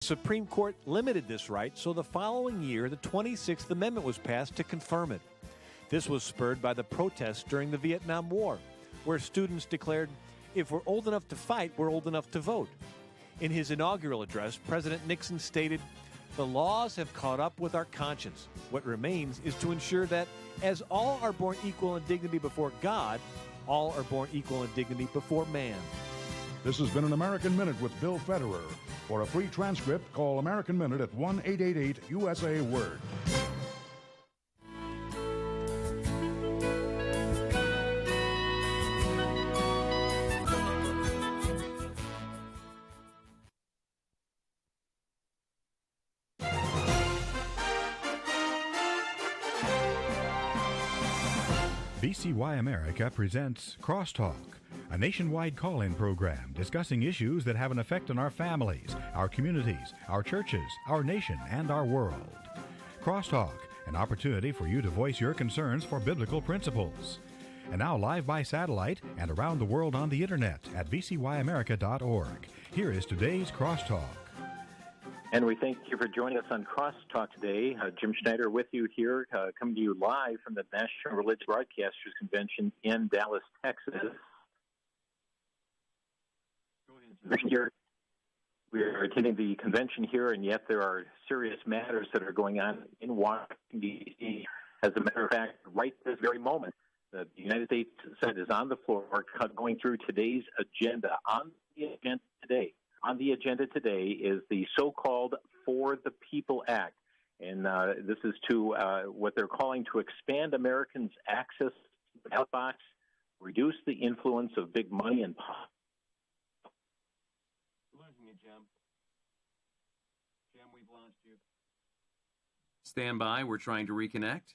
The Supreme Court limited this right, so the following year, the 26th Amendment was passed to confirm it. This was spurred by the protests during the Vietnam War, where students declared, if we're old enough to fight, we're old enough to vote. In his inaugural address, President Nixon stated, the laws have caught up with our conscience. What remains is to ensure that, as all are born equal in dignity before God, all are born equal in dignity before man. This has been an American Minute with Bill Federer. For a free transcript, call American Minute at 1-888-USA-WORD. VCY America presents Crosstalk, a nationwide call-in program discussing issues that have an effect on our families, our communities, our churches, our nation, and our world. Crosstalk, an opportunity for you to voice your concerns for biblical principles. And now live by satellite and around the world on the internet at vcyamerica.org. Here is today's Crosstalk. And we thank you for joining us on Crosstalk today. Jim Schneider with you here, coming to you live from the National Religious Broadcasters Convention in Dallas, Texas. We are attending the convention here, and yet there are serious matters that are going on in Washington, D.C. As a matter of fact, right this very moment, the United States Senate is on the floor going through today's agenda. On the agenda today is the so-called For the People Act, and this is to what they're calling to expand Americans' access to the ballot box, reduce the influence of big money and politics. Losing you, Jim. Jim, we've lost you. Stand by. We're trying to reconnect.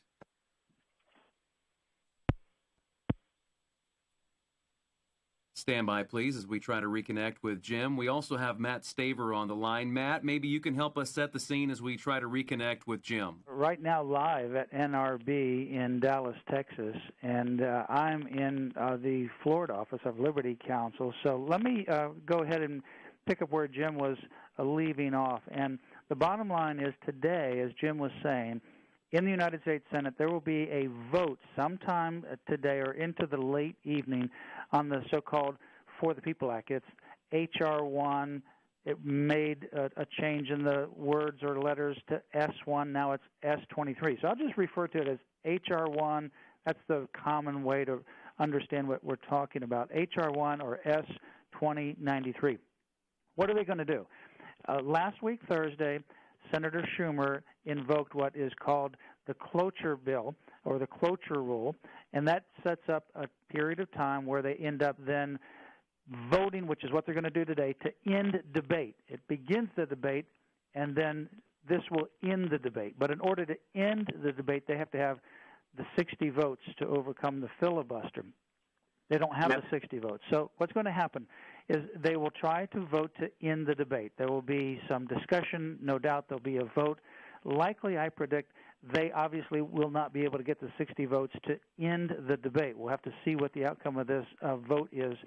Stand by, please, as we try to reconnect with Jim. We also have Matt Staver on the line. Matt, maybe you can help us set the scene as we try to reconnect with Jim. Right now, live at NRB in Dallas, Texas, and I'm in the Florida office of Liberty Counsel. So let me go ahead and pick up where Jim was leaving off. And the bottom line is today, as Jim was saying, in the United States Senate, there will be a vote sometime today or into the late evening on the so-called For the People Act. It's H.R. 1. It made a change in the words or letters to S1. Now it's S23. So I'll just refer to it as H.R. 1. That's the common way to understand what we're talking about, H.R. 1 or S2093. What are they going to do? Last week, Thursday, Senator Schumer invoked what is called the cloture bill or the cloture rule, and that sets up a period of time where they end up then voting, which is what they're going to do today, to end debate. It begins the debate, and then this will end the debate. But in order to end the debate, they have to have the 60 votes to overcome the filibuster. They don't have the 60 votes. So what's going to happen is they will try to vote to end the debate. There will be some discussion. No doubt there'll be a vote. Likely, I predict, they obviously will not be able to get the 60 votes to end the debate. We'll have to see what the outcome of this vote is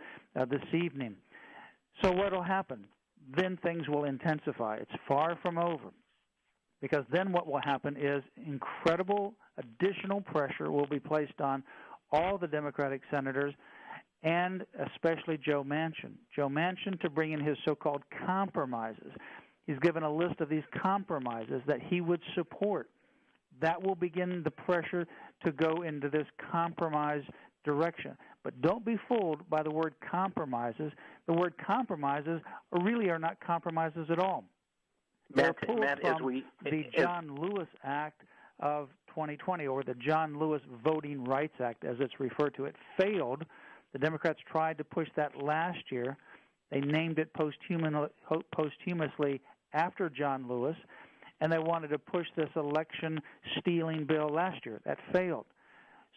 this evening. So what will happen? Then things will intensify. It's far from over, because then what will happen is incredible additional pressure will be placed on all the Democratic senators, and especially Joe Manchin. Joe Manchin to bring in his so-called compromises. He's given a list of these compromises that he would support. That will begin the pressure to go into this compromise direction. But don't be fooled by the word compromises. The word compromises really are not compromises at all. They're pulled from the John Lewis Act of 2020, or the John Lewis Voting Rights Act, as it's referred to. It failed. The Democrats tried to push that last year. They named it posthumously after John Lewis, and they wanted to push this election-stealing bill last year. That failed.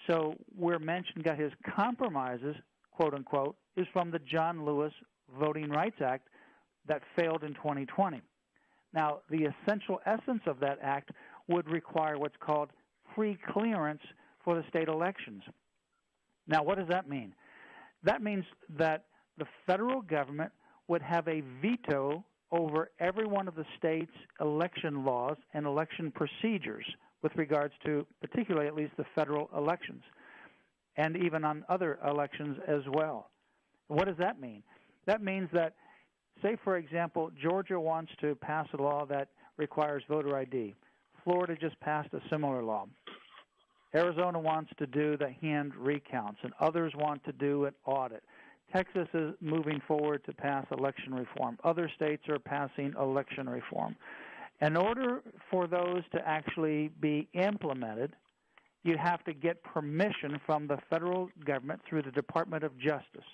So where Manchin got his compromises, quote-unquote, is from the John Lewis Voting Rights Act that failed in 2020. Now, the essential essence of that act would require what's called free clearance for the state elections. Now, what does that mean? That means that the federal government would have a veto over every one of the state's election laws and election procedures with regards to particularly at least the federal elections and even on other elections as well. What does that mean? That means that, say, for example, Georgia wants to pass a law that requires voter ID. Florida just passed a similar law. Arizona wants to do the hand recounts, and others want to do an audit. Texas is moving forward to pass election reform. Other states are passing election reform. In order for those to actually be implemented, you have to get permission from the federal government through the Department of Justice.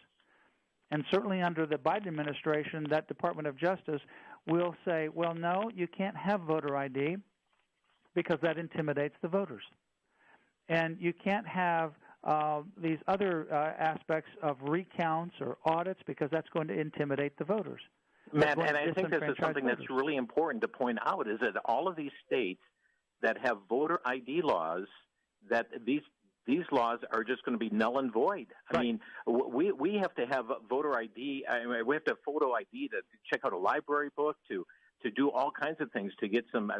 And certainly under the Biden administration, that Department of Justice will say, well, no, you can't have voter ID because that intimidates the voters. And you can't have these other aspects of recounts or audits because that's going to intimidate the voters. Matt, and I think this is something that's really important to point out, is that all of these states that have voter ID laws, that these laws are just going to be null and void. I mean, we have to have voter ID. We have to have photo ID to check out a library book, to do all kinds of things, to get some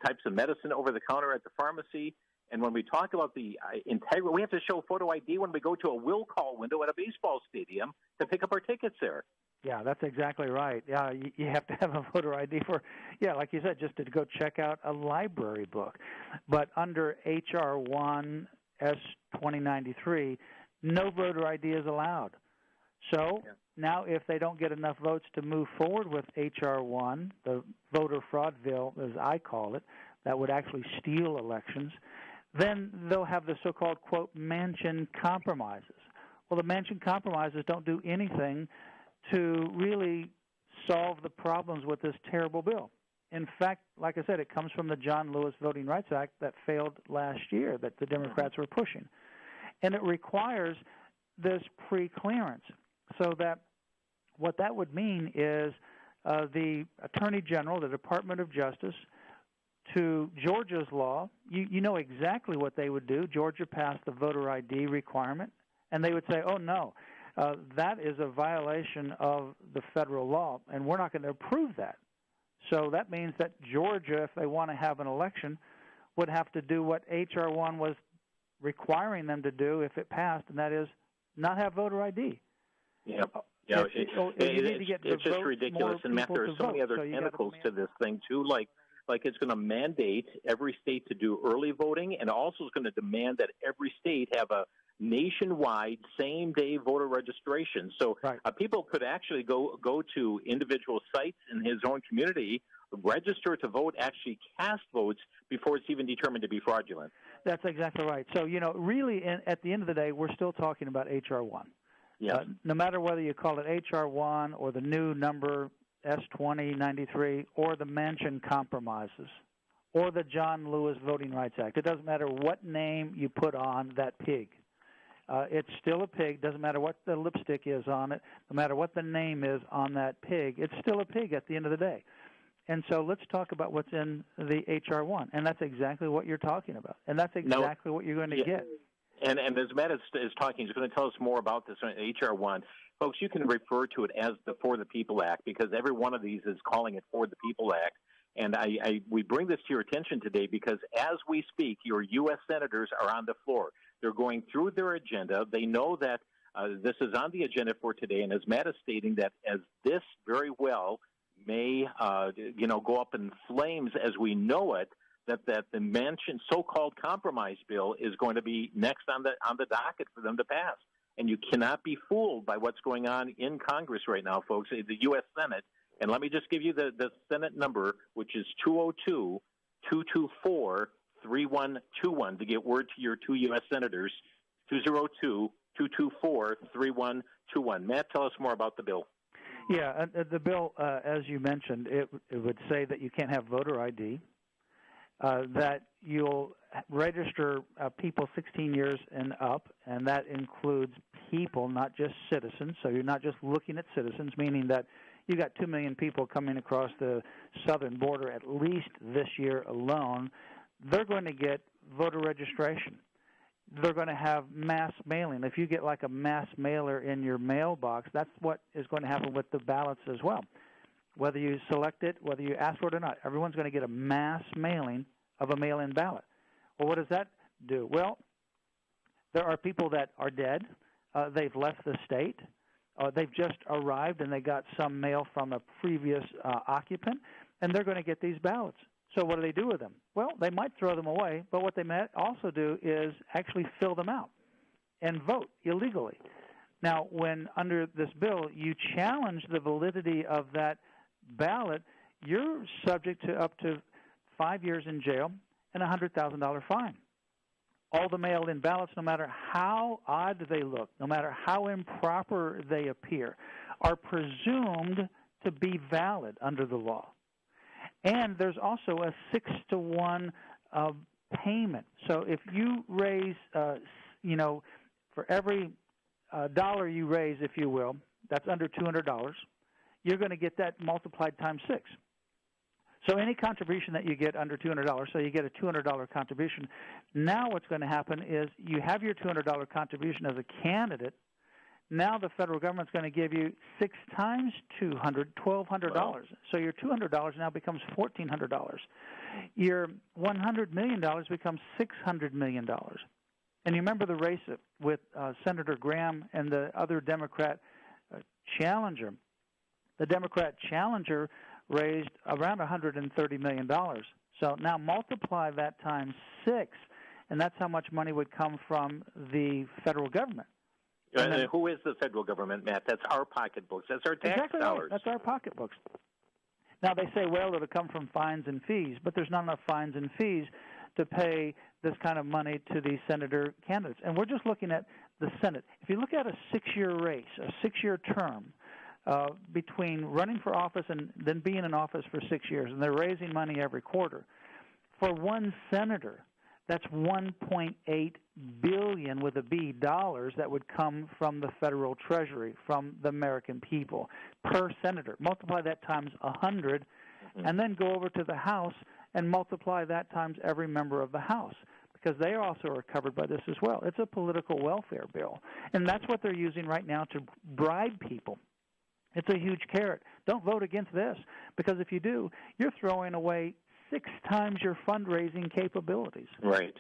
types of medicine over the counter at the pharmacy. And when we talk about the integrity, we have to show photo ID when we go to a will call window at a baseball stadium to pick up our tickets there. Yeah, that's exactly right. Yeah, you have to have a voter ID for, like you said, just to go check out a library book. But under H.R. 1 S-2093, no voter ID is allowed. So now if they don't get enough votes to move forward with H.R. 1, the voter fraud bill, as I call it, that would actually steal elections, then they'll have the so-called, quote, Manchin compromises. Well, the Manchin compromises don't do anything to really solve the problems with this terrible bill. In fact, like I said, it comes from the John Lewis Voting Rights Act that failed last year that the Democrats were pushing. And it requires this pre-clearance, so that what that would mean is the Attorney General, the Department of Justice, to Georgia's law, you know exactly what they would do. Georgia passed the voter ID requirement, and they would say, oh, no, that is a violation of the federal law, and we're not going to approve that. So that means that Georgia, if they want to have an election, would have to do what H.R. 1 was requiring them to do if it passed, and that is not have voter ID. Yeah. It's just ridiculous. And, Matt, there are so many other tentacles to this thing, too, like it's going to mandate every state to do early voting, and also is going to demand that every state have a nationwide same-day voter registration. So people could actually go to individual sites in his own community, register to vote, actually cast votes before it's even determined to be fraudulent. That's exactly right. So, really, at the end of the day, we're still talking about H.R. 1. Yes. No matter whether you call it H.R. 1 or the new number S-2093 or the Manchin compromises or the John Lewis Voting Rights Act. It doesn't matter what name you put on that pig. It's still a pig. Doesn't matter what the lipstick is on it. No matter what the name is on that pig, it's still a pig at the end of the day. And so let's talk about what's in the H.R. 1, and that's exactly what you're talking about, and that's exactly what you're going to get. And as Matt is talking, he's going to tell us more about this on H.R. 1. Folks, you can refer to it as the For the People Act, because every one of these is calling it For the People Act. And we bring this to your attention today because as we speak, your U.S. senators are on the floor. They're going through their agenda. They know that this is on the agenda for today. And as Matt is stating, that as this very well may, go up in flames as we know it, that the Manchin so-called compromise bill is going to be next on the docket for them to pass. And you cannot be fooled by what's going on in Congress right now, folks, the U.S. Senate. And let me just give you the Senate number, which is 202-224-3121, to get word to your two U.S. senators, 202-224-3121. Matt, tell us more about the bill. Yeah, the bill, as you mentioned, it would say that you can't have voter ID, that you'll register people 16 years and up, and that includes people, not just citizens. So you're not just looking at citizens, meaning that you got 2 million people coming across the southern border at least this year alone. They're going to get voter registration. They're going to have mass mailing. If you get like a mass mailer in your mailbox, that's what is going to happen with the ballots as well. whether you select it, whether you ask for it or not. Everyone's going to get a mass mailing of a mail-in ballot. Well, what does that do? Well, there are people that are dead. They've left the state. They've just arrived and they got some mail from a previous occupant, and they're going to get these ballots. So what do they do with them? Well, they might throw them away, but what they might also do is actually fill them out and vote illegally. Now, when under this bill you challenge the validity of that ballot, you're subject to up to 5 years in jail and a $100,000 fine. All the mailed-in ballots, no matter how odd they look, no matter how improper they appear, are presumed to be valid under the law. And there's also a 6-to-1 payment. So if you raise, for every dollar you raise, if you will, that's under $200, you're going to get that multiplied times 6. So any contribution that you get under $200, so you get a $200 contribution. Now what's going to happen is you have your $200 contribution as a candidate. Now the federal government's going to give you 6 times $200, $1,200. Wow. So your $200 now becomes $1,400. Your $100 million becomes $600 million. And you remember the race with Senator Graham and the other Democrat challenger. The Democrat challenger raised around $130 million. So now multiply that times 6, and that's how much money would come from the federal government. And who is the federal government, Matt? That's our pocketbooks. That's our tax dollars. Right. That's our pocketbooks. Now, they say, well, it'll come from fines and fees, but there's not enough fines and fees to pay this kind of money to these senator candidates. And we're just looking at the Senate. If you look at a 6-year race, a 6-year term, between running for office and then being in office for 6 years, and they're raising money every quarter. For one senator, that's $1.8 billion with a B dollars that would come from the federal treasury, from the American people, per senator. Multiply that times 100, and then go over to the House and multiply that times every member of the House, because they also are covered by this as well. It's a political welfare bill, and that's what they're using right now to bribe people. It's a huge carrot. Don't vote against this, because if you do, you're throwing away 6 times your fundraising capabilities. Right.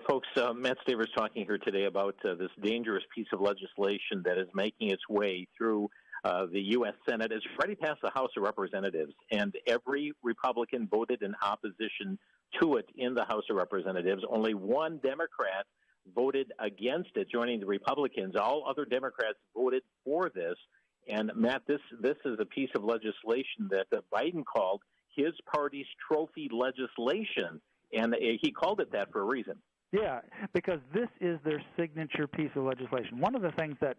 Folks, Matt Staver's talking here today about this dangerous piece of legislation that is making its way through the U.S. Senate. It's already passed the House of Representatives, and every Republican voted in opposition to it in the House of Representatives. Only one Democrat voted against it, joining the Republicans. All other Democrats voted for this. And, Matt, this is a piece of legislation that Biden called his party's trophy legislation, and he called it that for a reason. Yeah, because this is their signature piece of legislation. One of the things that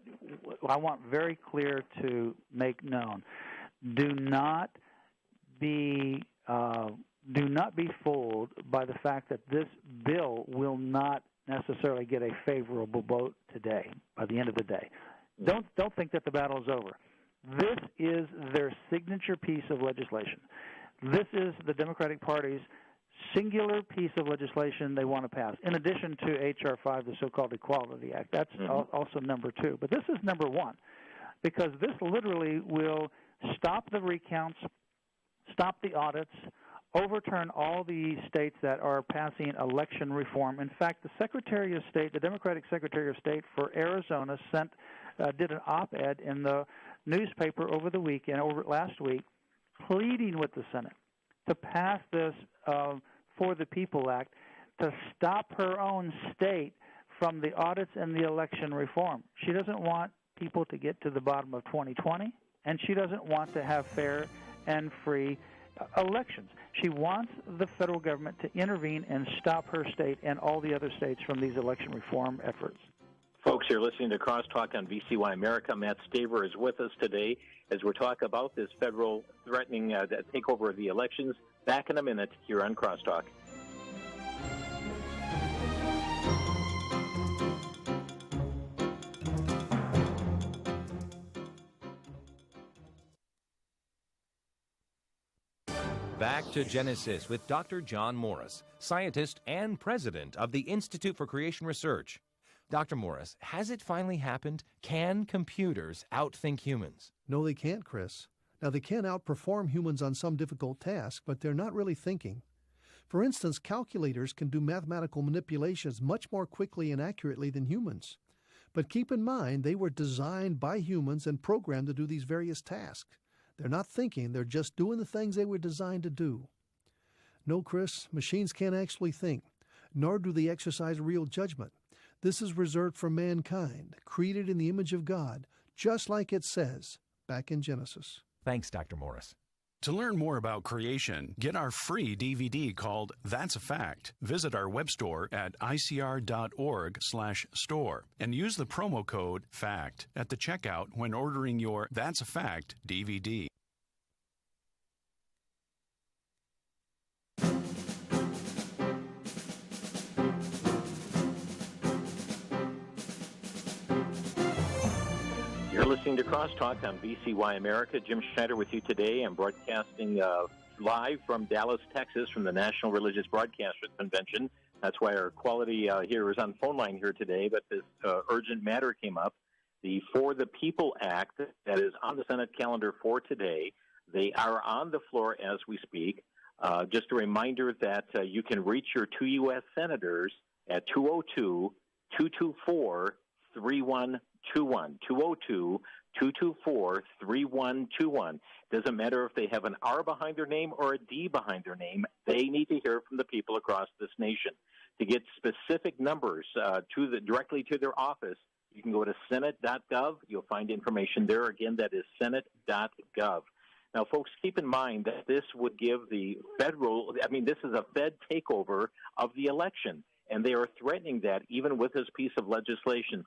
I want very clear to make known: do not be fooled by the fact that this bill will not necessarily get a favorable vote today. By the end of the day, don't think that the battle is over. This is their signature piece of legislation. This is the Democratic Party's singular piece of legislation they want to pass, in addition to H.R. 5, the so-called Equality Act. That's also number 2. But this is number 1, because this literally will stop the recounts, stop the audits, overturn all the states that are passing election reform. In fact, the Secretary of State, the Democratic Secretary of State for Arizona, did an op-ed in the newspaper over last week, pleading with the Senate to pass this For the People Act to stop her own state from the audits and the election reform. She doesn't want people to get to the bottom of 2020, and she doesn't want to have fair and free elections. She wants the federal government to intervene and stop her state and all the other states from these election reform efforts. Folks, you're listening to Crosstalk on VCY America. Matt Staver is with us today as we're talking about this federal threatening takeover of the elections. Back in a minute here on Crosstalk. Back to Genesis with Dr. John Morris, scientist and president of the Institute for Creation Research. Dr. Morris, has it finally happened? Can computers outthink humans? No, they can't, Chris. Now, they can outperform humans on some difficult tasks, but they're not really thinking. For instance, calculators can do mathematical manipulations much more quickly and accurately than humans. But keep in mind, they were designed by humans and programmed to do these various tasks. They're not thinking, they're just doing the things they were designed to do. No, Chris, machines can't actually think, nor do they exercise real judgment. This is reserved for mankind, created in the image of God, just like it says back in Genesis. Thanks, Dr. Morris. To learn more about creation, get our free DVD called That's a Fact. Visit our web store at icr.org/store and use the promo code FACT at the checkout when ordering your That's a Fact DVD. You're listening to Crosstalk on VCY America. Jim Schneider with you today. I'm broadcasting live from Dallas, Texas, from the National Religious Broadcasters Convention. That's why our quality here is on phone line here today, but this urgent matter came up. The For the People Act that is on the Senate calendar for today, they are on the floor as we speak. Just a reminder that you can reach your two U.S. senators at 202-224-3121. 202-224-3121. Doesn't matter if they have an R behind their name or a D behind their name. They need to hear from the people across this nation. To get specific numbers directly to their office, you can go to senate.gov. You'll find information there. Again, that is senate.gov. Now, folks, keep in mind that this would give this is a Fed takeover of the election, and they are threatening that even with this piece of legislation.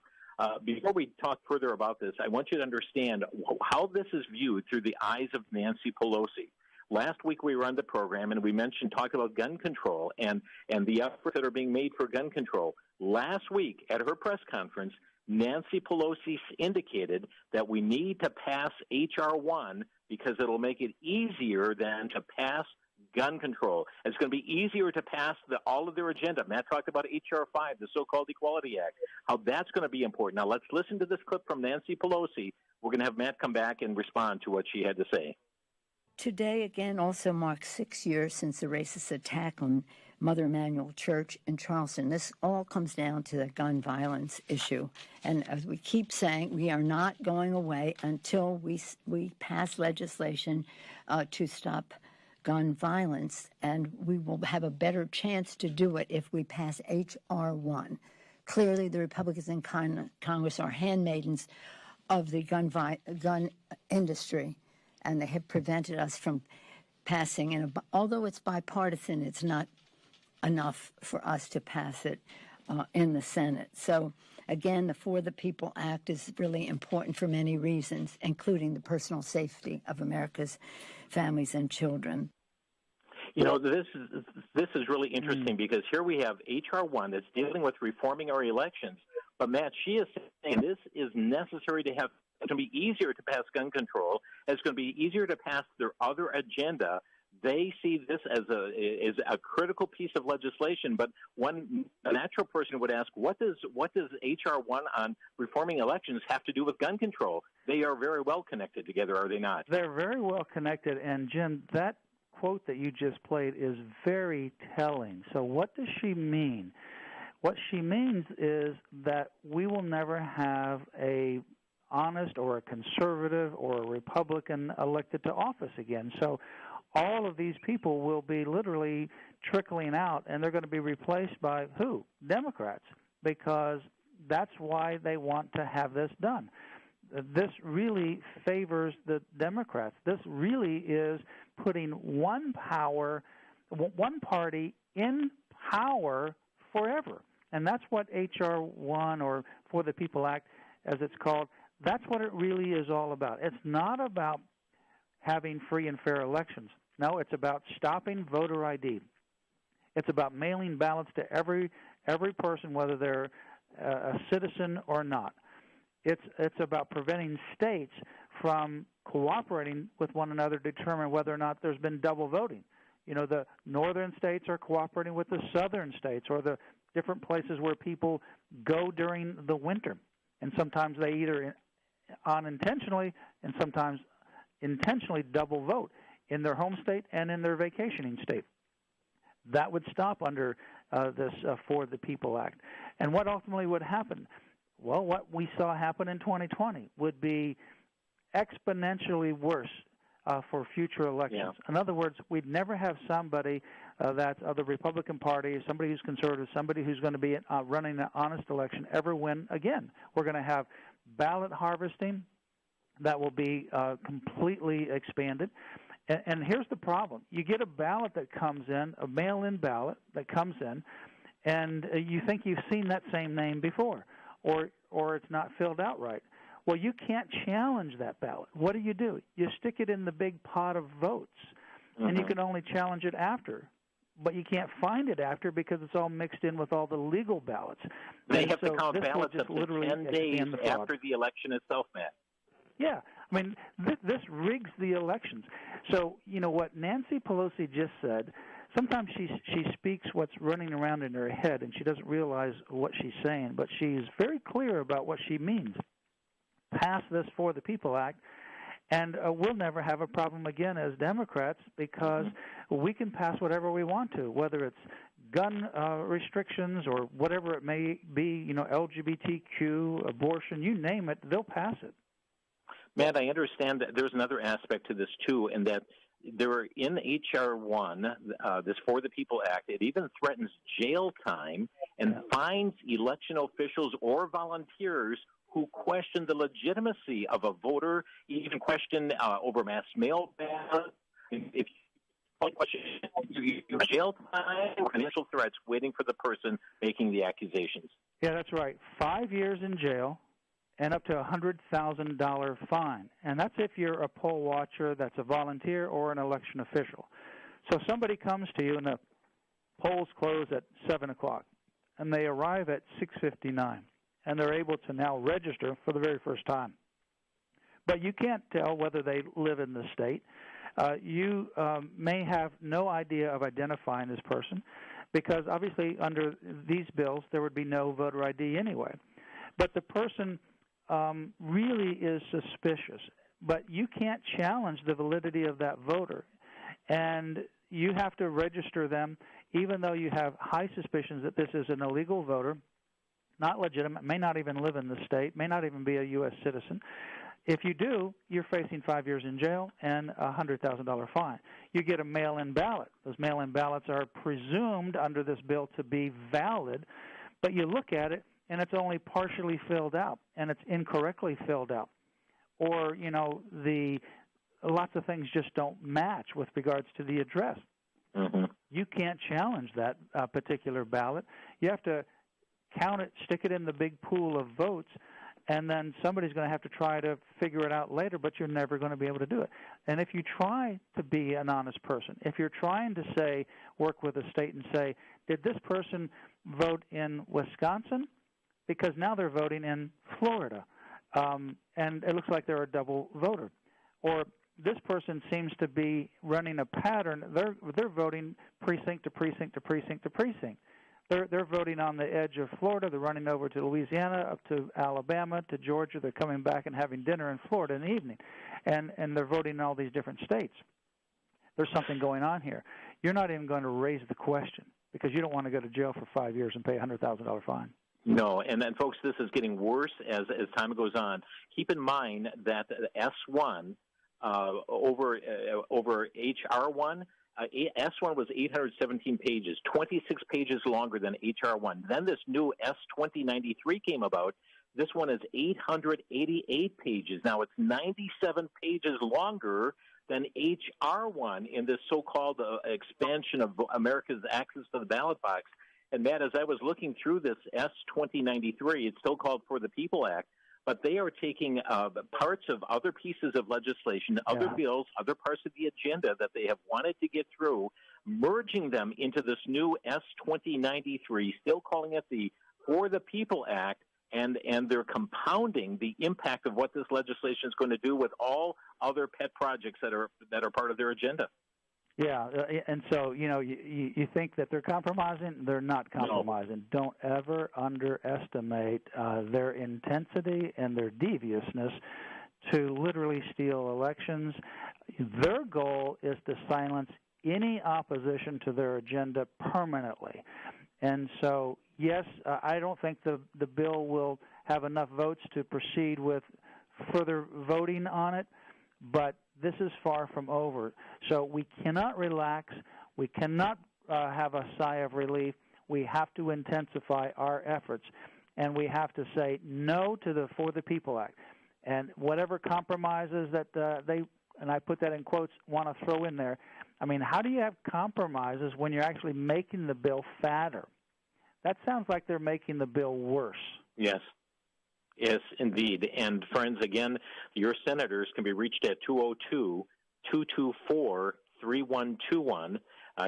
Before we talk further about this, I want you to understand how this is viewed through the eyes of Nancy Pelosi. Last week we were on the program and we talked about gun control and the efforts that are being made for gun control. Last week at her press conference, Nancy Pelosi indicated that we need to pass H.R. 1 because it'll make it easier than to pass gun control. It's going to be easier to pass all of their agenda. Matt talked about H.R. 5, the so-called Equality Act, how that's going to be important. Now, let's listen to this clip from Nancy Pelosi. We're going to have Matt come back and respond to what she had to say. Today, again, also marks 6 years since the racist attack on Mother Emanuel Church in Charleston. This all comes down to the gun violence issue. And as we keep saying, we are not going away until we pass legislation to stop gun violence, and we will have a better chance to do it if we pass H.R. 1. Clearly, the Republicans in Congress are handmaidens of the gun industry, and they have prevented us from passing. And although it's bipartisan, it's not enough for us to pass it in the Senate. So, again, the For the People Act is really important for many reasons, including the personal safety of America's families and children. You know, this is really interesting because here we have H.R. 1 that's dealing with reforming our elections. But, Matt, she is saying this is necessary to have. It's going to be easier to pass gun control. It's going to be easier to pass their other agenda. They see this as a critical piece of legislation. But a natural person would ask, what does H.R. 1 on reforming elections have to do with gun control? They are very well connected together, are they not? They're very well connected. And, Jim, that quote that you just played is very telling. So what does she mean? What she means is that we will never have a honest or a conservative or a Republican elected to office again. So all of these people will be literally trickling out, and they're going to be replaced by who? Democrats, because that's why they want to have this done. This really favors the Democrats. This really is putting one party in power forever. And that's what H.R. 1 or For the People Act, as it's called, that's what it really is all about. It's not about having free and fair elections. No, it's about stopping voter ID. It's about mailing ballots to every person, whether they're a citizen or not. It's about preventing states from cooperating with one another to determine whether or not there's been double voting. You know, the northern states are cooperating with the southern states, or the different places where people go during the winter. And sometimes they either unintentionally and sometimes intentionally double vote in their home state and in their vacationing state. That would stop under this For the People Act. And what ultimately would happen? Well, what we saw happen in 2020 would be exponentially worse for future elections. Yeah. In other words, we'd never have somebody that's of the Republican Party, somebody who's conservative, somebody who's going to be running an honest election ever win again. We're going to have ballot harvesting that will be completely expanded. And here's the problem. You get a ballot that comes in, a mail-in ballot that comes in, and you think you've seen that same name before, or it's not filled out right. Well, you can't challenge that ballot. What do? You stick it in the big pot of votes, and you can only challenge it after. But you can't find it after because it's all mixed in with all the legal ballots. They have to count ballots up to 10 days after the election itself, Matt. Yeah. I mean, this rigs the elections. So, you know, what Nancy Pelosi just said, sometimes she speaks what's running around in her head, and she doesn't realize what she's saying, but she's very clear about what she means. Pass this For the People Act, and we'll never have a problem again as Democrats because we can pass whatever we want to, whether it's gun restrictions or whatever it may be, you know, LGBTQ, abortion, you name it, they'll pass it. Matt, I understand that there's another aspect to this, too, and that there are in H.R. 1, this For the People Act, it even threatens jail time and fines election officials or volunteers who question the legitimacy of a voter, even question over mass mail ballots. If you question jail time or financial threats waiting for the person making the accusations. Yeah, that's right. 5 years in jail and up to a $100,000 fine. And that's if you're a poll watcher, that's a volunteer, or an election official. So somebody comes to you and the polls close at 7 o'clock, and they arrive at 6:59, and they're able to now register for the very first time. But you can't tell whether they live in the state. You may have no idea of identifying this person because obviously under these bills there would be no voter ID anyway. But the person really is suspicious, but you can't challenge the validity of that voter. And you have to register them even though you have high suspicions that this is an illegal voter, not legitimate, may not even live in the state, may not even be a U.S. citizen. If you do, you're facing 5 years in jail and a $100,000 fine. You get a mail-in ballot. Those mail-in ballots are presumed under this bill to be valid, but you look at it, and it's only partially filled out, and it's incorrectly filled out. Or, you know, lots of things just don't match with regards to the address. You can't challenge that particular ballot. You have to count it, stick it in the big pool of votes, and then somebody's going to have to try to figure it out later, but you're never going to be able to do it. And if you try to be an honest person, if you're trying to say, work with the state and say, did this person vote in Wisconsin? Because now they're voting in Florida, and it looks like they're a double voter. Or this person seems to be running a pattern. They're voting precinct to precinct to precinct to precinct. They're voting on the edge of Florida. They're running over to Louisiana, up to Alabama, to Georgia. They're coming back and having dinner in Florida in the evening, and they're voting in all these different states. There's something going on here. You're not even going to raise the question because you don't want to go to jail for 5 years and pay a $100,000 fine. No, and then, folks, this is getting worse as time goes on. Keep in mind that S1 over HR 1, S1 was 817 pages, 26 pages longer than HR 1. Then this new S2093 came about. This one is 888 pages. Now it's 97 pages longer than HR 1 in this so-called expansion of America's access to the ballot box. And, Matt, as I was looking through this S2093, it's still called For the People Act, but they are taking parts of other pieces of legislation, other bills, other parts of the agenda that they have wanted to get through, merging them into this new S2093, still calling it the For the People Act, and they're compounding the impact of what this legislation is going to do with all other pet projects that are part of their agenda. Yeah, and so, you know, you think that they're compromising. They're not compromising. No. Don't ever underestimate their intensity and their deviousness to literally steal elections. Their goal is to silence any opposition to their agenda permanently. And so, yes, I don't think the bill will have enough votes to proceed with further voting on it, but this is far from over. So we cannot relax. We cannot have a sigh of relief. We have to intensify our efforts, and we have to say no to the For the People Act. And whatever compromises that they, and I put that in quotes, want to throw in there. I mean, how do you have compromises when you're actually making the bill fatter? That sounds like they're making the bill worse. Yes. Yes, indeed. And, friends, again, your senators can be reached at 202-224-3121.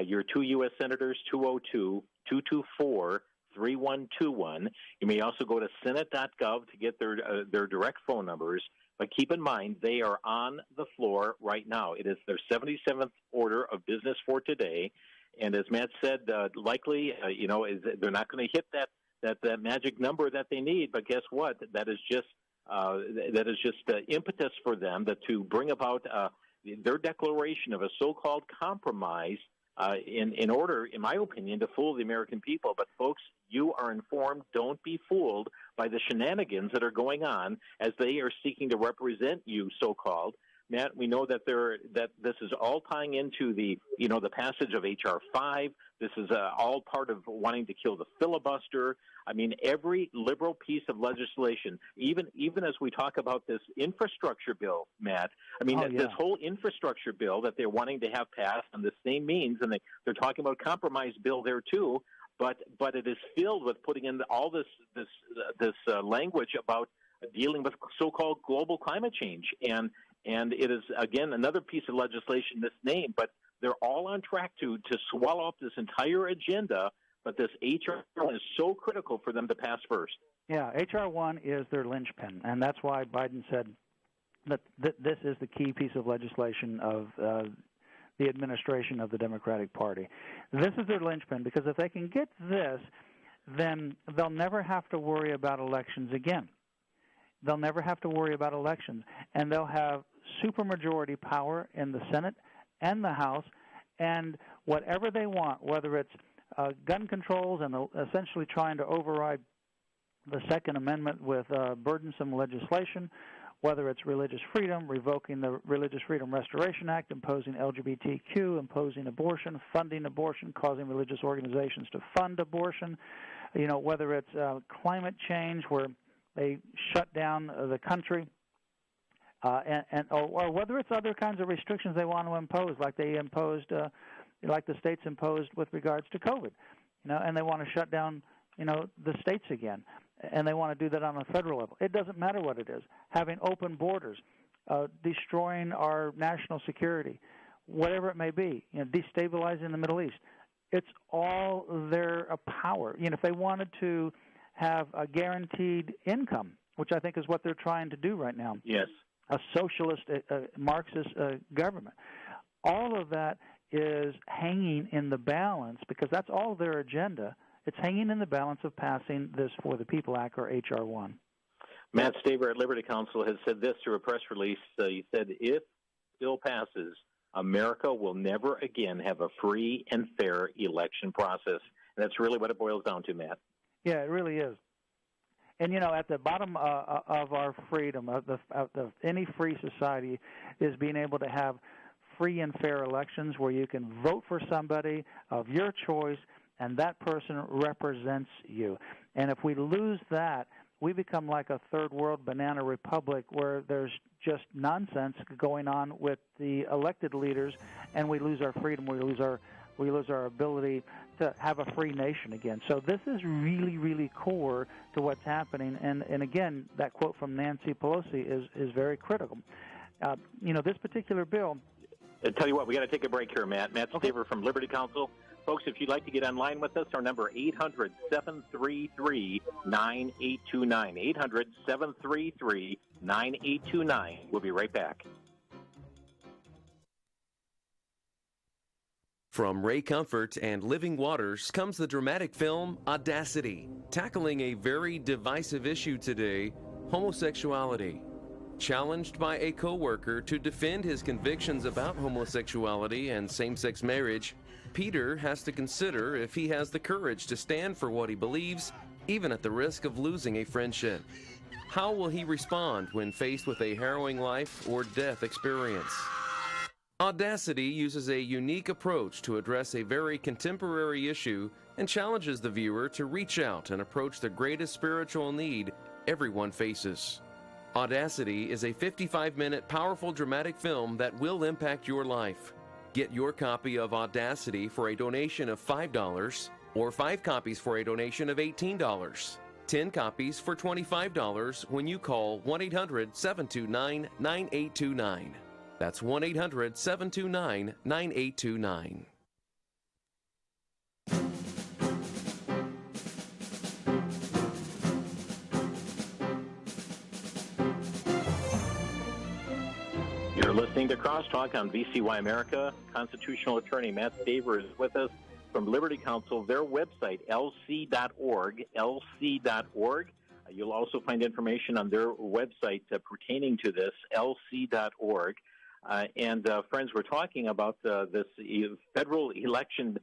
Your two U.S. senators, 202-224-3121. You may also go to Senate.gov to get their direct phone numbers. But keep in mind, they are on the floor right now. It is their 77th order of business for today. And as Matt said, likely, they're not going to hit that magic number that they need. But guess what? That is just impetus for them to bring about their declaration of a so-called compromise in order, in my opinion, to fool the American people. But folks, you are informed. Don't be fooled by the shenanigans that are going on as they are seeking to represent you, so-called. Matt, we know that this is all tying into the passage of H.R. 5. This is all part of wanting to kill the filibuster. I mean, every liberal piece of legislation, even as we talk about this infrastructure bill, Matt, I mean, this whole infrastructure bill that they're wanting to have passed on the same means, and they're talking about compromise bill there too, but it is filled with putting in all this language about dealing with so-called global climate change. And it is, again, another piece of legislation misnamed, but they're all on track to swallow up this entire agenda, but this H.R. 1 is so critical for them to pass first. Yeah, H.R. 1 is their linchpin, and that's why Biden said that this is the key piece of legislation of the administration of the Democratic Party. This is their linchpin, because if they can get this, then they'll never have to worry about elections again. They'll never have to worry about elections, and they'll have supermajority power in the Senate and the House, and whatever they want, whether it's gun controls and essentially trying to override the Second Amendment with burdensome legislation, whether it's religious freedom, revoking the Religious Freedom Restoration Act, imposing LGBTQ, imposing abortion, funding abortion, causing religious organizations to fund abortion, whether it's climate change where they shut down the country, or whether it's other kinds of restrictions they want to impose, like they imposed, like the states imposed with regards to COVID, and they want to shut down, the states again, and they want to do that on a federal level. It doesn't matter what it is. Having open borders, destroying our national security, whatever it may be, destabilizing the Middle East. It's all their power. If they wanted to have a guaranteed income, which I think is what they're trying to do right now. Yes. A socialist, Marxist government. All of that is hanging in the balance, because that's all their agenda. It's hanging in the balance of passing this For the People Act, or H.R. 1. Matt Staver at Liberty Counsel has said this through a press release. He said, if bill passes, America will never again have a free and fair election process. And that's really what it boils down to, Matt. Yeah, it really is. And, at the bottom of our freedom, of any free society, is being able to have free and fair elections where you can vote for somebody of your choice, and that person represents you. And if we lose that, we become like a third world banana republic where there's just nonsense going on with the elected leaders, and we lose our freedom, we lose our ability to have a free nation again. So this is really, really core to what's happening. And again, that quote from Nancy Pelosi is very critical. This particular bill. I'll tell you what, we got to take a break here, Matt. Matt Okay. Staver from Liberty Counsel. Folks, if you'd like to get online with us, our number 800-733-9829. 800-733-9829. We'll be right back. From Ray Comfort and Living Waters comes the dramatic film Audacity, tackling a very divisive issue today, homosexuality. Challenged by a coworker to defend his convictions about homosexuality and same-sex marriage, Peter has to consider if he has the courage to stand for what he believes, even at the risk of losing a friendship. How will he respond when faced with a harrowing life or death experience? Audacity uses a unique approach to address a very contemporary issue and challenges the viewer to reach out and approach the greatest spiritual need everyone faces. Audacity is a 55-minute powerful dramatic film that will impact your life. Get your copy of Audacity for a donation of $5 or 5 copies for a donation of $18. 10 copies for $25 when you call 1-800-729-9829. That's 1-800-729-9829. You're listening to Crosstalk on VCY America. Constitutional attorney Matt Staver is with us from Liberty Counsel. Their website, lc.org, lc.org. You'll also find information on their website pertaining to this, lc.org. Friends, we're talking about this federal election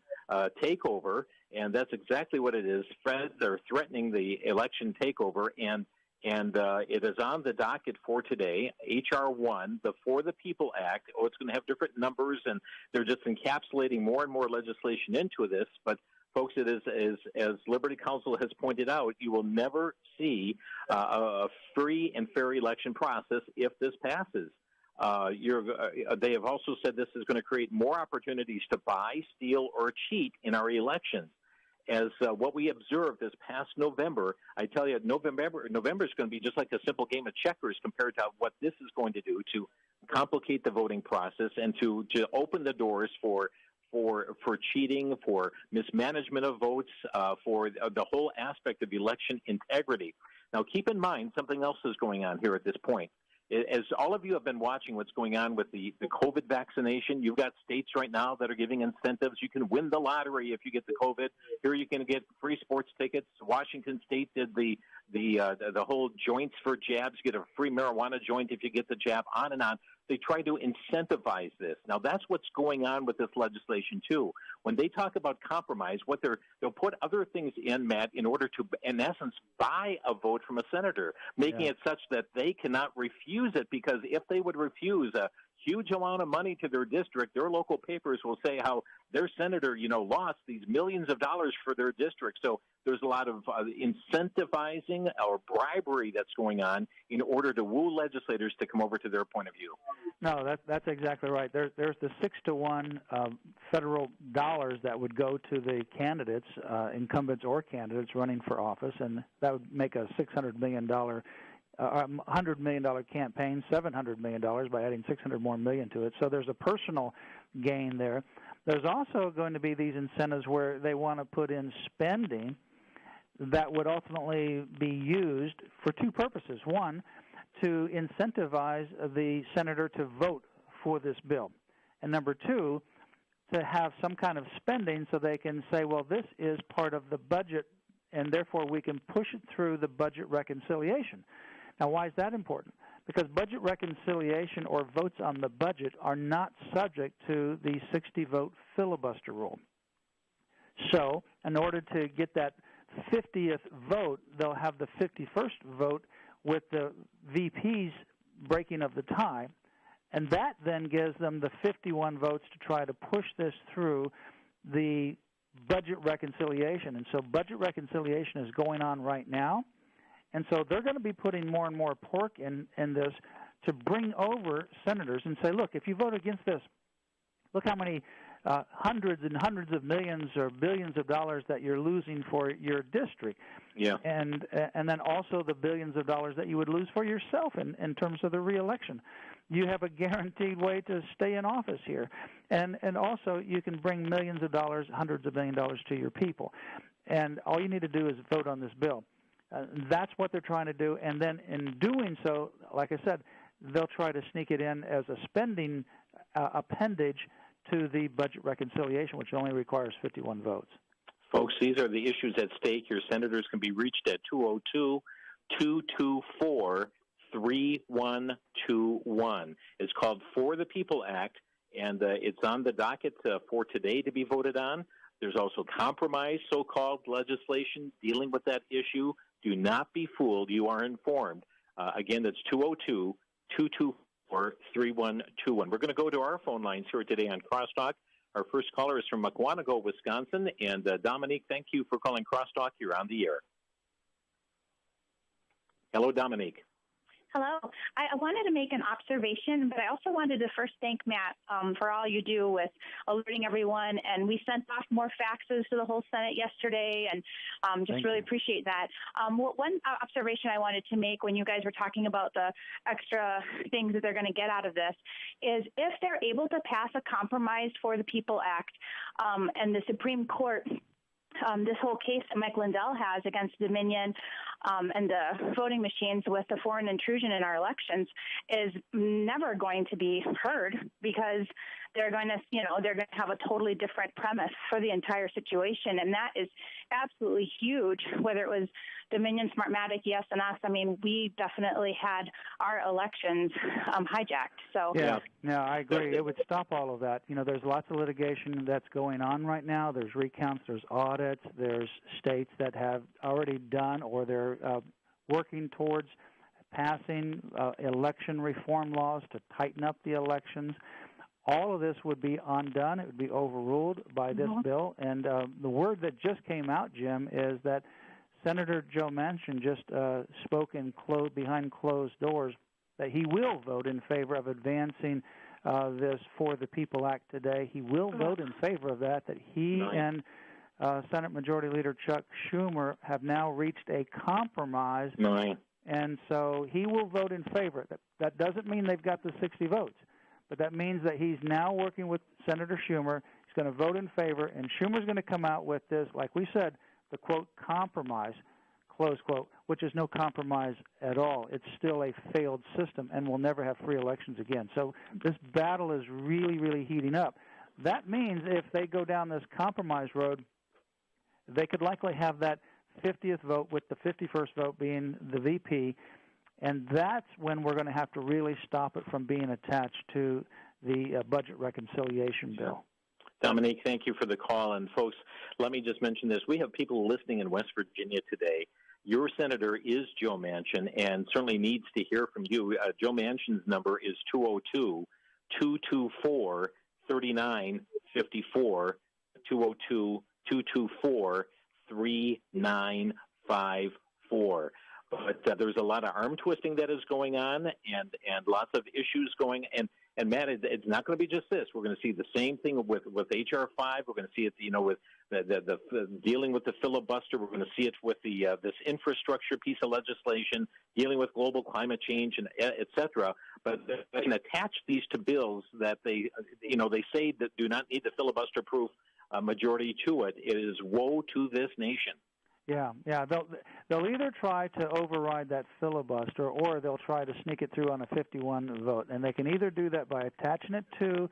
takeover, and that's exactly what it is. Feds are threatening the election takeover, and it is on the docket for today, H.R. 1, the For the People Act. It's going to have different numbers, and they're just encapsulating more and more legislation into this. But, folks, it is, as Liberty Counsel has pointed out, you will never see a free and fair election process if this passes. They have also said this is going to create more opportunities to buy, steal, or cheat in our elections. As what we observed this past November, I tell you, November is going to be just like a simple game of checkers compared to what this is going to do to complicate the voting process and to open the doors for cheating, for mismanagement of votes, for the whole aspect of election integrity. Now, keep in mind something else is going on here at this point. As all of you have been watching what's going on with the COVID vaccination, you've got states right now that are giving incentives. You can win the lottery if you get the COVID. Here you can get free sports tickets. Washington State did the whole joints for jabs. You get a free marijuana joint if you get the jab, on and on. They try to incentivize this. Now, that's what's going on with this legislation, too. When they talk about compromise, they'll put other things in, Matt, in order to, in essence, buy a vote from a senator, making it such that they cannot refuse it, because if they would refuse a huge amount of money to their district, their local papers will say how their senator, lost these millions of dollars for their district. So there's a lot of incentivizing or bribery that's going on in order to woo legislators to come over to their point of view. No, that's exactly right. There's the 6-to-1 federal dollars that would go to the candidates, incumbents or candidates running for office, and that would make a $600 million $100 million campaign, $700 million by adding $600 more million to it. So there's a personal gain there. There's also going to be these incentives where they want to put in spending that would ultimately be used for two purposes. One, to incentivize the senator to vote for this bill. And number two, to have some kind of spending so they can say, well, this is part of the budget, and therefore we can push it through the budget reconciliation. Now, why is that important? Because budget reconciliation or votes on the budget are not subject to the 60-vote filibuster rule. So in order to get that 50th vote, they'll have the 51st vote with the VP's breaking of the tie, and that then gives them the 51 votes to try to push this through the budget reconciliation. And so budget reconciliation is going on right now. And so they're going to be putting more and more pork in this to bring over senators and say, look, if you vote against this, look how many hundreds and hundreds of millions or billions of dollars that you're losing for your district. Yeah. And then also the billions of dollars that you would lose for yourself in terms of the reelection. You have a guaranteed way to stay in office here. And also you can bring millions of dollars, hundreds of million dollars to your people. And all you need to do is vote on this bill. That's what they're trying to do, and then in doing so, like I said, they'll try to sneak it in as a spending appendage to the budget reconciliation, which only requires 51 votes. Folks, these are the issues at stake. Your senators can be reached at 202-224-5050. 3121. It's called For the People Act, and it's on the docket for today to be voted on. There's also compromise, so-called legislation dealing with that issue. Do not be fooled. You are informed. Again, that's 202-224-3121. We're going to go to our phone lines here today on Crosstalk. Our first caller is from Mukwonago, Wisconsin. And Dominique, thank you for calling Crosstalk. You're on the air. Hello, Dominique. Hello. I wanted to make an observation, but I also wanted to first thank Matt for all you do with alerting everyone. And we sent off more faxes to the whole Senate yesterday, and just really appreciate that. One observation I wanted to make when you guys were talking about the extra things that they're going to get out of this is if they're able to pass a compromise for the People Act and the Supreme Court, this whole case that Mike Lindell has against Dominion and the voting machines with the foreign intrusion in our elections is never going to be heard because they're going to, they're going to have a totally different premise for the entire situation. And that is absolutely huge, whether it was Dominion, Smartmatic, yes, and us. I mean, we definitely had our elections hijacked. So yeah, I agree. It would stop all of that. There's lots of litigation that's going on right now. There's recounts, there's audits, there's states that have already done or they're working towards passing election reform laws to tighten up the elections. All of this would be undone. It would be overruled by this bill. And the word that just came out, Jim, is that Senator Joe Manchin just spoke behind closed doors that he will vote in favor of advancing this For the People Act today. He will vote in favor of that he and Senate Majority Leader Chuck Schumer have now reached a compromise. And so he will vote in favor. That doesn't mean they've got the 60 votes, but that means that he's now working with Senator Schumer. He's going to vote in favor, and Schumer's going to come out with this, like we said, the, quote, compromise, close quote, which is no compromise at all. It's still a failed system, and we'll never have free elections again. So this battle is really, really heating up. That means if they go down this compromise road, they could likely have that 50th vote with the 51st vote being the VP, and that's when we're going to have to really stop it from being attached to the budget reconciliation bill. Dominique, thank you for the call. And, folks, let me just mention this. We have people listening in West Virginia today. Your senator is Joe Manchin and certainly needs to hear from you. Joe Manchin's number is 202-224-3954, 202-224-3954. But there's a lot of arm twisting that is going on and lots of issues going. And Matt, it's not going to be just this. We're going to see the same thing with H.R. 5. We're going to see it, with the dealing with the filibuster. We're going to see it with the this infrastructure piece of legislation, dealing with global climate change, and et cetera. But they can attach these to bills that they say that do not need the filibuster-proof majority to it. It is woe to this nation. Yeah. They'll either try to override that filibuster or they'll try to sneak it through on a 51 vote. And they can either do that by attaching it to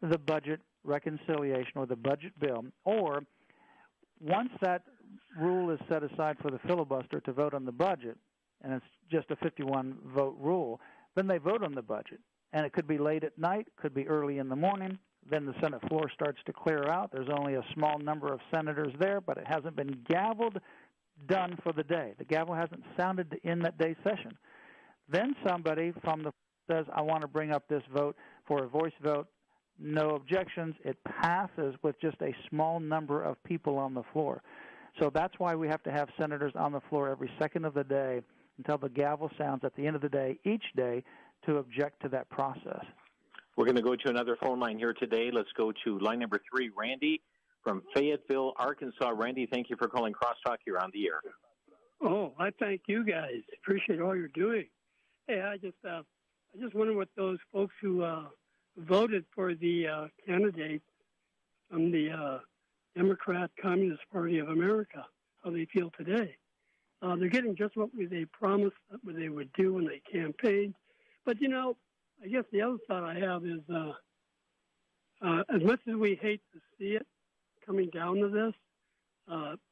the budget reconciliation or the budget bill, or once that rule is set aside for the filibuster to vote on the budget, and it's just a 51 vote rule, then they vote on the budget. And it could be late at night, could be early in the morning. Then the Senate floor starts to clear out. There's only a small number of senators there, but it hasn't been gavelled, done for the day. The gavel hasn't sounded to end that day's session. Then somebody from the says, I want to bring up this vote for a voice vote. No objections. It passes with just a small number of people on the floor. So that's why we have to have senators on the floor every second of the day until the gavel sounds at the end of the day, each day, to object to that process. We're going to go to another phone line here today. Let's go to line number 3, Randy from Fayetteville, Arkansas. Randy, thank you for calling Crosstalk. You're on the air. Oh, I thank you guys. Appreciate all you're doing. Hey, I just wonder what those folks who voted for the candidate from the Democrat Communist Party of America, how they feel today. They're getting just what they promised what they would do when they campaigned. But, I guess the other thought I have is as much as we hate to see it coming down to this,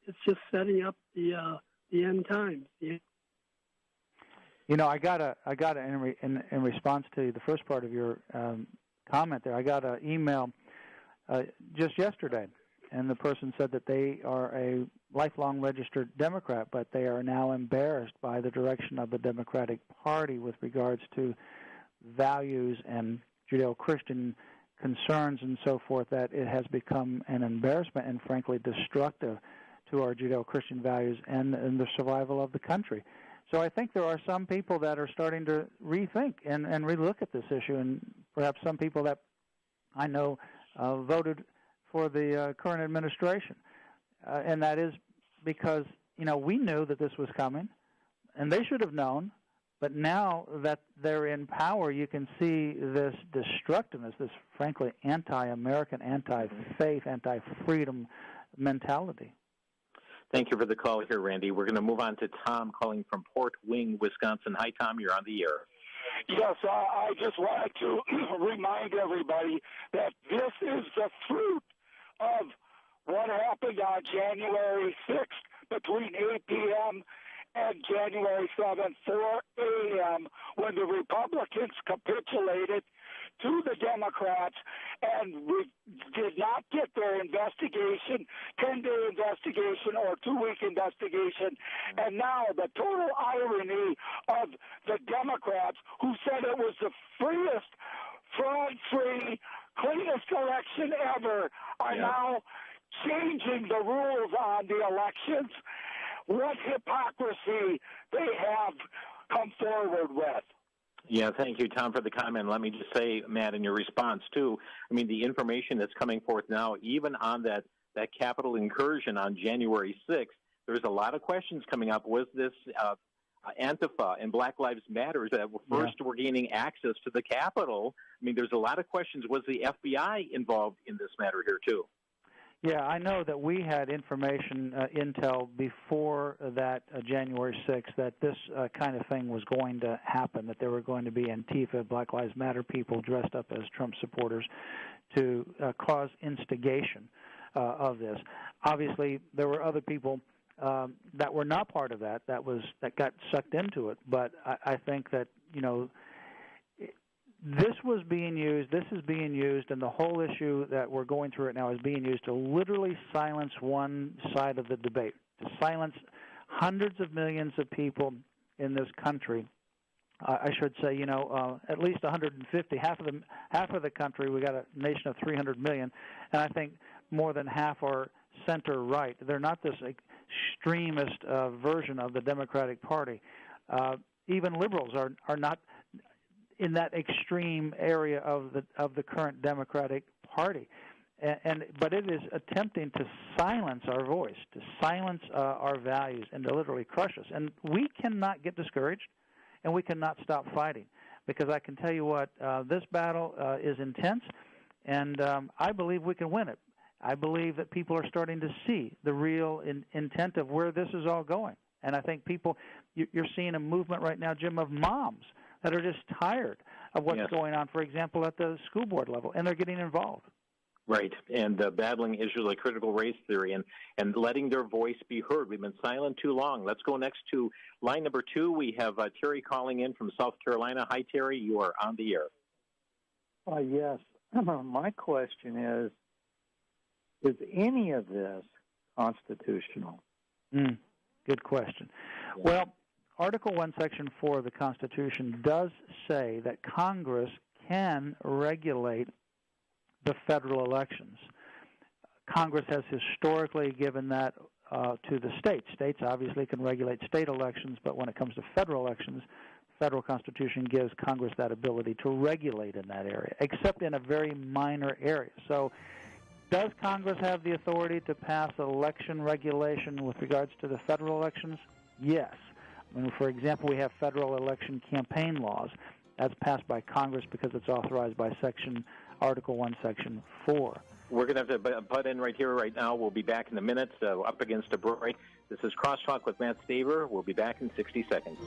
it's just setting up the end times. I got in response to the first part of your comment there. I got an email just yesterday, and the person said that they are a lifelong registered Democrat, but they are now embarrassed by the direction of the Democratic Party with regards to values and Judeo-Christian concerns and so forth, that it has become an embarrassment and, frankly, destructive to our Judeo-Christian values and the survival of the country. So I think there are some people that are starting to rethink and relook at this issue, and perhaps some people that I know voted for the current administration. And that is because, we knew that this was coming, and they should have known. But now that they're in power, you can see this destructiveness, this frankly anti-American, anti-faith, anti-freedom mentality. Thank you for the call here, Randy. We're going to move on to Tom calling from Port Wing, Wisconsin. Hi, Tom. You're on the air. Yes, I just wanted to remind everybody that this is the fruit of what happened on January 6th between 8 p.m. and January 7th, 4 a.m., when the Republicans capitulated to the Democrats and did not get their investigation, 10-day investigation or 2-week investigation. And now the total irony of the Democrats, who said it was the freest, fraud-free, cleanest election ever, are now changing the rules on the elections. What hypocrisy they have come forward with. Yeah, thank you, Tom, for the comment. Let me just say, Matt, in your response, too, the information that's coming forth now, even on that Capitol incursion on January 6th, there's a lot of questions coming up. Was this Antifa and Black Lives Matter that were gaining access to the Capitol? There's a lot of questions. Was the FBI involved in this matter here, too? Yeah, I know that we had information, intel, before that January 6th that this kind of thing was going to happen, that there were going to be Antifa, Black Lives Matter people dressed up as Trump supporters to cause instigation of this. Obviously, there were other people that were not part of that got sucked into it, but I think that, this is being used, and the whole issue that we're going through right now is being used to literally silence one side of the debate, to silence hundreds of millions of people in this country. I should say, at least 150, half of the country. We got a nation of 300 million, and I think more than half are center-right. They're not this extremist version of the Democratic Party. Even liberals are not in that extreme area of the current Democratic Party, but it is attempting to silence our voice, to silence our values, and to literally crush us. And we cannot get discouraged, and we cannot stop fighting, because I can tell you what, this battle is intense, and I believe we can win it. I believe that people are starting to see the real intent of where this is all going, and I think you're seeing a movement right now, Jim, of moms that are just tired of what's going on, for example, at the school board level, and they're getting involved. Right, and battling issues like critical race theory and letting their voice be heard. We've been silent too long. Let's go next to line number 2. We have Terry calling in from South Carolina. Hi, Terry. You are on the air. Yes. My question is any of this constitutional? Good question. Yeah. Well, Article 1, Section 4 of the Constitution does say that Congress can regulate the federal elections. Congress has historically given that to the states. States obviously can regulate state elections, but when it comes to federal elections, federal Constitution gives Congress that ability to regulate in that area, except in a very minor area. So does Congress have the authority to pass election regulation with regards to the federal elections? Yes. For example, we have federal election campaign laws. That's passed by Congress because it's authorized by Article 1, Section 4. We're going to have to butt in right here, right now. We'll be back in a minute, up against a break. This is Crosstalk with Matt Staver. We'll be back in 60 seconds.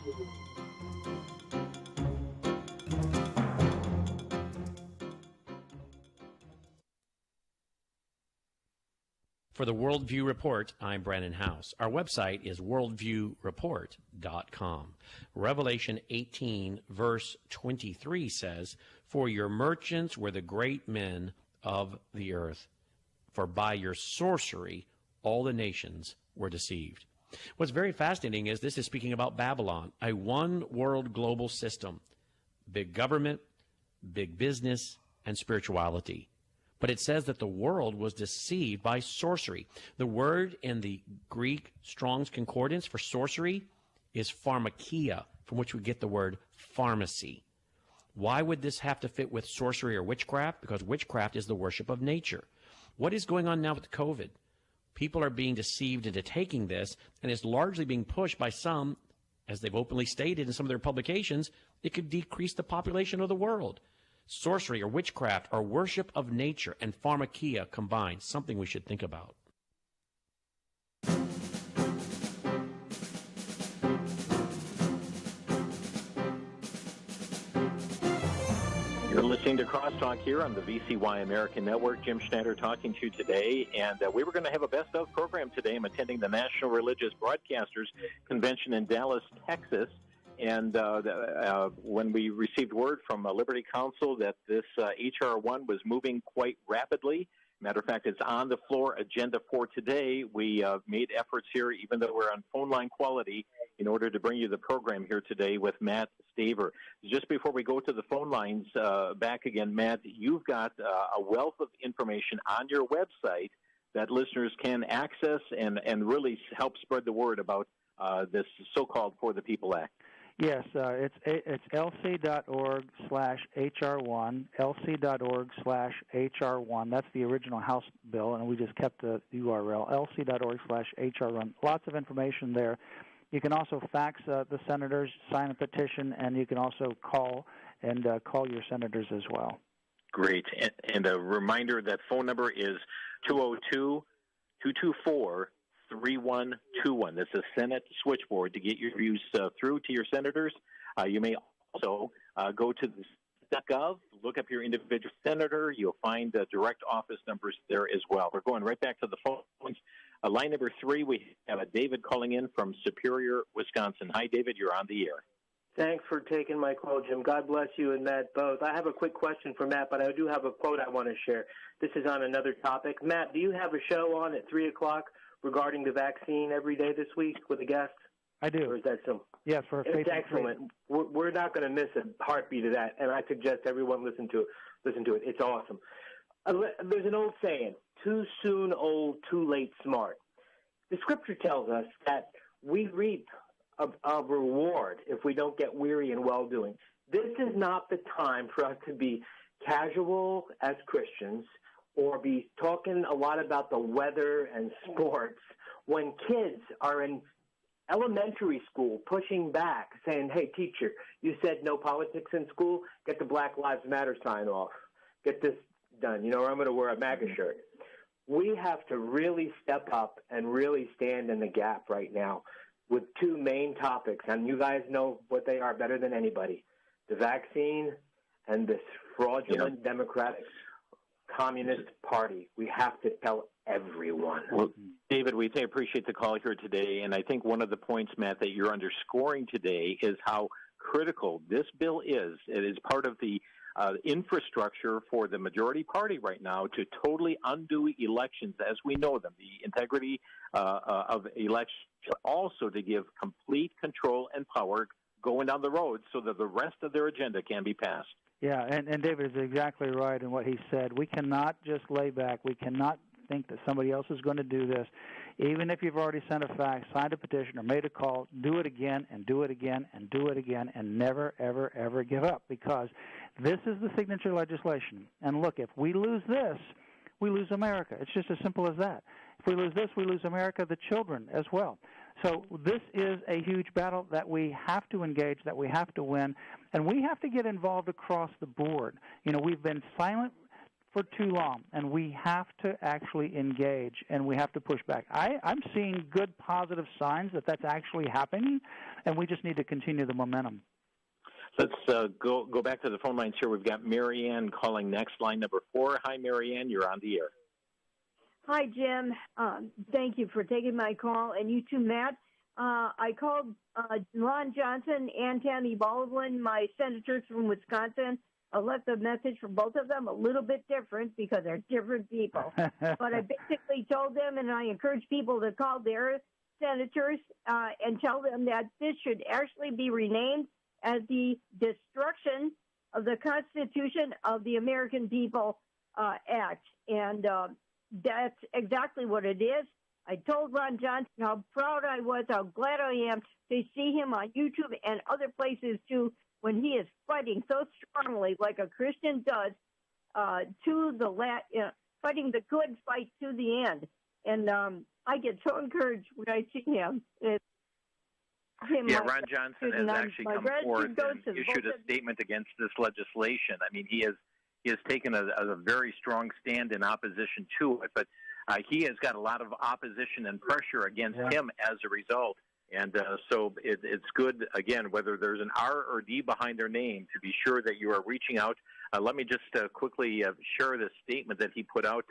For the Worldview Report, I'm Brandon House. Our website is worldviewreport.com. Revelation 18, verse 23 says, "For your merchants were the great men of the earth, for by your sorcery all the nations were deceived." What's very fascinating is this is speaking about Babylon, a one-world global system, big government, big business, and spirituality. But it says that the world was deceived by sorcery. The word in the Greek Strong's Concordance for sorcery is pharmakia, from which we get the word pharmacy. Why would this have to fit with sorcery or witchcraft? Because witchcraft is the worship of nature. What is going on now with COVID? People are being deceived into taking this, and it's largely being pushed by some, as they've openly stated in some of their publications, it could decrease the population of the world. Sorcery or witchcraft or worship of nature and pharmakia combined, something we should think about. You're listening to Crosstalk here on the VCY America Network. Jim Schneider talking to you today, and we were going to have a best of program today. I'm attending the National Religious Broadcasters Convention in Dallas, Texas. And when we received word from Liberty Counsel that this H.R. 1 was moving quite rapidly, matter of fact, it's on the floor agenda for today, we made efforts here, even though we're on phone line quality, in order to bring you the program here today with Matt Staver. Just before we go to the phone lines back again, Matt, you've got a wealth of information on your website that listeners can access and really help spread the word about this so-called For the People Act. Yes, it's lc.org/HR1, lc.org/HR1. That's the original House bill, and we just kept the URL, lc.org/HR1. Lots of information there. You can also fax the senators, sign a petition, and you can also call your senators as well. Great. And a reminder that phone number is 202-224-3121. That's a Senate switchboard to get your views through to your senators. You may also go to the .gov, look up your individual senator. You'll find direct office numbers there as well. We're going right back to the phones. Line number 3, we have David calling in from Superior, Wisconsin. Hi, David. You're on the air. Thanks for taking my call, Jim. God bless you and Matt both. I have a quick question for Matt, but I do have a quote I want to share. This is on another topic. Matt, do you have a show on at 3 o'clock regarding the vaccine every day this week with a guest? I do. Or is that some? Yes, for it's excellent. We're not going to miss a heartbeat of that, and I suggest everyone listen to it. It's awesome. There's an old saying, too soon old, too late smart. The scripture tells us that we reap a reward if we don't get weary in well-doing. This is not the time for us to be casual as Christians or be talking a lot about the weather and sports when kids are in elementary school pushing back, saying, hey, teacher, you said no politics in school? Get the Black Lives Matter sign off. Get this done, or I'm going to wear a MAGA shirt. We have to really step up and really stand in the gap right now with 2 main topics, and you guys know what they are better than anybody, the vaccine and this fraudulent Democratic Communist Party. We have to tell everyone. Well, David, we appreciate the call here today, and I think one of the points, Matt, that you're underscoring today is how critical this bill is. It is part of the infrastructure for the majority party right now to totally undo elections as we know them, the integrity of elections, also to give complete control and power going down the road so that the rest of their agenda can be passed. Yeah, and David is exactly right in what he said. We cannot just lay back. We cannot think that somebody else is going to do this. Even if you've already sent a fax, signed a petition, or made a call, do it again and do it again and do it again and never, ever, ever give up, because this is the signature legislation. And look, if we lose this, we lose America. It's just as simple as that. If we lose this, we lose America, the children as well. So this is a huge battle that we have to engage, that we have to win, and we have to get involved across the board. We've been silent for too long, and we have to actually engage, and we have to push back. I'm seeing good positive signs that that's actually happening, and we just need to continue the momentum. Let's go back to the phone lines here. We've got Marianne calling next, line number 4. Hi, Marianne. You're on the air. Hi, Jim. Thank you for taking my call, and you too, Matt. I called Ron Johnson and Tammy Baldwin, my senators from Wisconsin. I left a message for both of them, a little bit different because they're different people. But I basically told them, and I encourage people to call their senators and tell them that this should actually be renamed as the Destruction of the Constitution of the American People Act. And that's exactly what it is. I told Ron Johnson how proud I was, how glad I am to see him on YouTube and other places too, when he is fighting so strongly, like a Christian does, fighting the good fight to the end. And I get so encouraged when I see him. Ron Johnson has actually come forward and issued a statement against this legislation. I mean, he has taken a very strong stand in opposition to it, but he has got a lot of opposition and pressure against him as a result. And so it's good, again, whether there's an R or D behind their name, to be sure that you are reaching out. Let me just quickly share this statement that he put out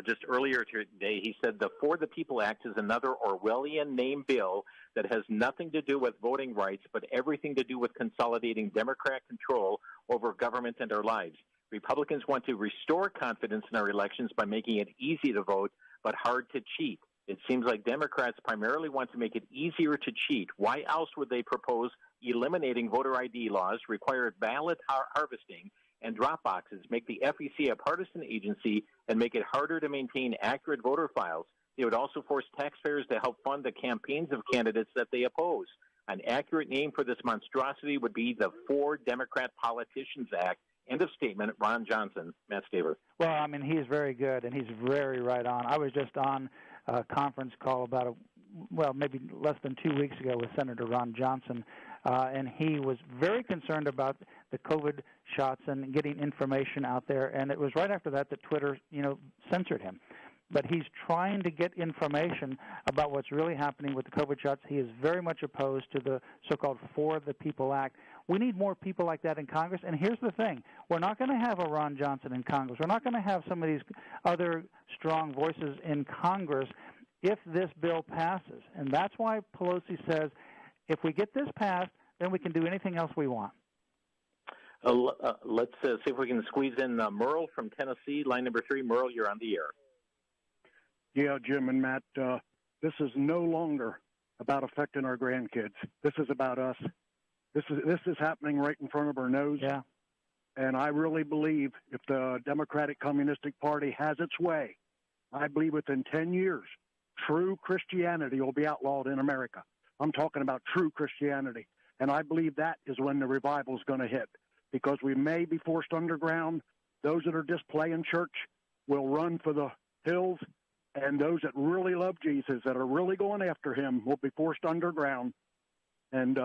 just earlier today. He said the For the People Act is another Orwellian name bill that has nothing to do with voting rights, but everything to do with consolidating Democrat control over government and our lives. Republicans want to restore confidence in our elections by making it easy to vote, but hard to cheat. It seems like Democrats primarily want to make it easier to cheat. Why else would they propose eliminating voter ID laws, require ballot harvesting, and drop boxes, make the FEC a partisan agency, and make it harder to maintain accurate voter files? They would also force taxpayers to help fund the campaigns of candidates that they oppose. An accurate name for this monstrosity would be the For Democrat Politicians Act. End of statement. Ron Johnson, Matt Staver. Well, I mean, he's very good, and he's very right on. I was just on a conference call about, maybe less than 2 weeks ago with Senator Ron Johnson, and he was very concerned about the COVID shots and getting information out there. And it was right after that Twitter, censored him. But he's trying to get information about what's really happening with the COVID shots. He is very much opposed to the so-called For the People Act. We need more people like that in Congress. And here's the thing. We're not going to have a Ron Johnson in Congress. We're not going to have some of these other strong voices in Congress if this bill passes. And that's why Pelosi says, if we get this passed, then we can do anything else we want. Let's see if we can squeeze in Merle from Tennessee, line number 3. Merle, you're on the air. Yeah, Jim and Matt, this is no longer about affecting our grandkids. This is about us. This is happening right in front of our nose. Yeah. And I really believe if the Democratic Communistic Party has its way, I believe within 10 years, true Christianity will be outlawed in America. I'm talking about true Christianity. And I believe that is when the revival is going to hit, because we may be forced underground. Those that are just playing church will run for the hills. And those that really love Jesus, that are really going after him, will be forced underground. And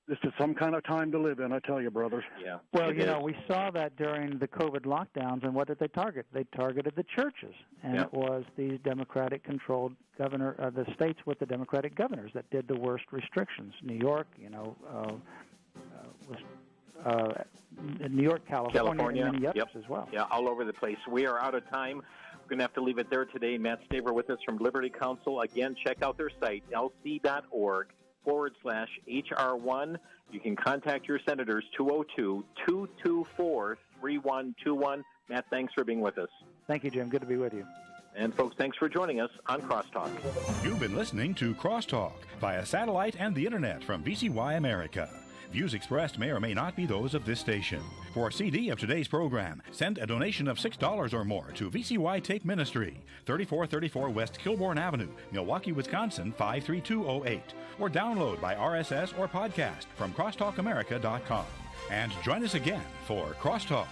this is some kind of time to live in, I tell you, brothers. Yeah. Well, we saw that during the COVID lockdowns, and what did they target? They targeted the churches, and it was these Democratic-controlled the states with the Democratic governors that did the worst restrictions. New York, New York, California, and then as well. Yeah, all over the place. We are out of time. We're going to have to leave it there today. Matt Staver with us from Liberty Counsel. Again, check out their site, lc.org/HR1. You can contact your senators, 202-224-3121. Matt, thanks for being with us. Thank you, Jim. Good to be with you. And, folks, thanks for joining us on Crosstalk. You've been listening to Crosstalk via satellite and the Internet from VCY America. Views expressed may or may not be those of this station. For a CD of today's program, send a donation of $6 or more to VCY Take Ministry, 3434 West Kilbourne Avenue, Milwaukee, Wisconsin, 53208, or download by RSS or podcast from crosstalkamerica.com. And join us again for Crosstalk.